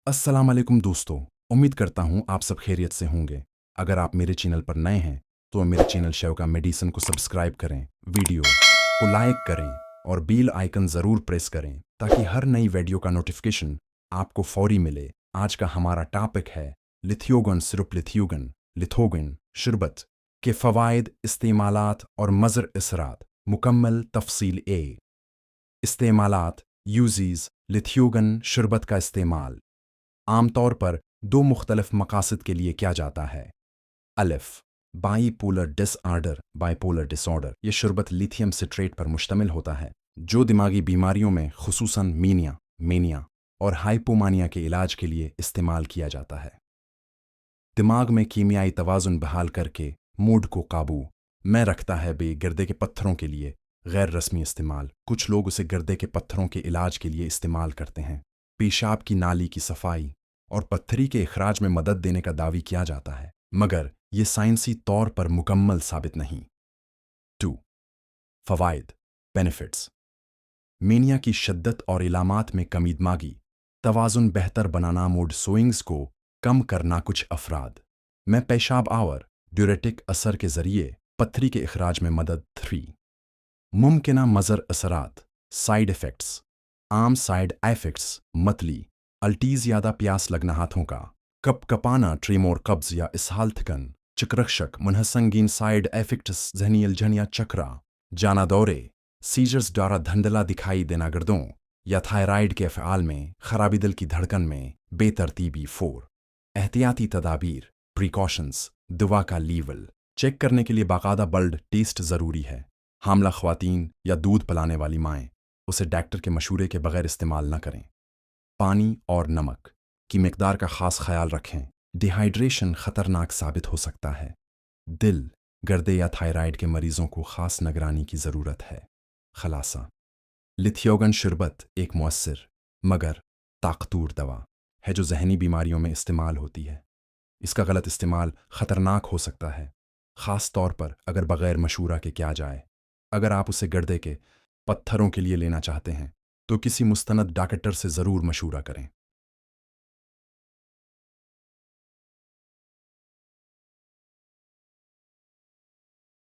अस्सलाम वालेकुम दोस्तों। उम्मीद करता हूँ आप सब खैरियत से होंगे। अगर आप मेरे चैनल पर नए हैं तो मेरे चैनल शेवका मेडिसिन को सब्सक्राइब करें, वीडियो को लाइक करें और बेल आइकन ज़रूर प्रेस करें ताकि हर नई वीडियो का नोटिफिकेशन आपको फौरी मिले। आज का हमारा टॉपिक है लिथियोगन सिरप। लिथोगन शरबत के फ़वाइद, इस्तेमालात और मज़र असरात। मुकम्मल तफसील। इस्तेमालात। यूज़ीज़। लिथियोगन शरबत का इस्तेमाल आमतौर पर दो मुख्तलिफ मकासद के लिए किया जाता है। अलिफ, बाइपोलर डिसऑर्डर। यह शरबत लिथियम सिट्रेट पर मुश्तमिल होता है जो दिमागी बीमारियों में खुसूसन मेनिया और हाइपोमानिया के इलाज के लिए इस्तेमाल किया जाता है। दिमाग में कीमियाई तवाज़ुन बहाल करके मूड को काबू में रखता है। गिरदे के पत्थरों के लिए गैर रस्मी इस्तेमाल। कुछ लोग उसे गिरदे के पत्थरों के इलाज के लिए इस्तेमाल करते हैं। पेशाब की नाली की सफाई और पत्थरी के इखराज में मदद देने का दावी किया जाता है, मगर यह साइंसी तौर पर मुकम्मल साबित नहीं। 2. फ़वाइद, बेनिफिट्स। मेनिया की शिद्दत और इलामात में कमी, दिमागी तवाज़ुन बेहतर बनाना, मूड स्विंग्स को कम करना। कुछ अफराद में पेशाब आवर ड्यूरेटिक असर के ज़रिए पत्थरी के इखराज में मदद। 3. मुमकिना मज़र असरात, साइड इफ़ेक्ट्स। आम साइड इफ़ेक्ट्स मतली, अल्टीज, ज़्यादा प्यास लगना, हाथों का कपकपाना, ट्रेमोर, कब्ज़ या इसहाल, थकन, चिकरक्षक। मुनहसंगीन साइड इफ़ेक्ट्स जहनी उलझन या चक्रा, जाना दौरे, सीजर्स, द्वारा धंधला दिखाई देना, गर्दों या थायराइड के अफ़आल में खराबी, दिल की धड़कन में बेतरतीबी। 4. एहतियाती तदाबीर, प्रिकॉशंस। दवा का लीवल चेक करने के लिए बाकायदा ब्लड टेस्ट ज़रूरी है। हामला ख़वातीन या दूध पिलाने वाली माएँ उसे डॉक्टर के मशूरे के बगैर इस्तेमाल न करें। पानी और नमक की मिकदार का ख़ास ख्याल रखें। डिहाइड्रेशन ख़तरनाक साबित हो सकता है। दिल, गर्दे या थायराइड के मरीज़ों को ख़ास निगरानी की ज़रूरत है। खलासा, लिथियोगन शरबत एक मुअस्सिर मगर ताकतूर दवा है जो जहनी बीमारियों में इस्तेमाल होती है। इसका गलत इस्तेमाल ख़तरनाक हो सकता है, ख़ास तौर पर अगर बग़ैर मशूरा के किया जाए। अगर आप उसे गर्दे के पत्थरों के लिए लेना चाहते हैं तो किसी मुस्तनद डॉक्टर से ज़रूर मशूरा करें।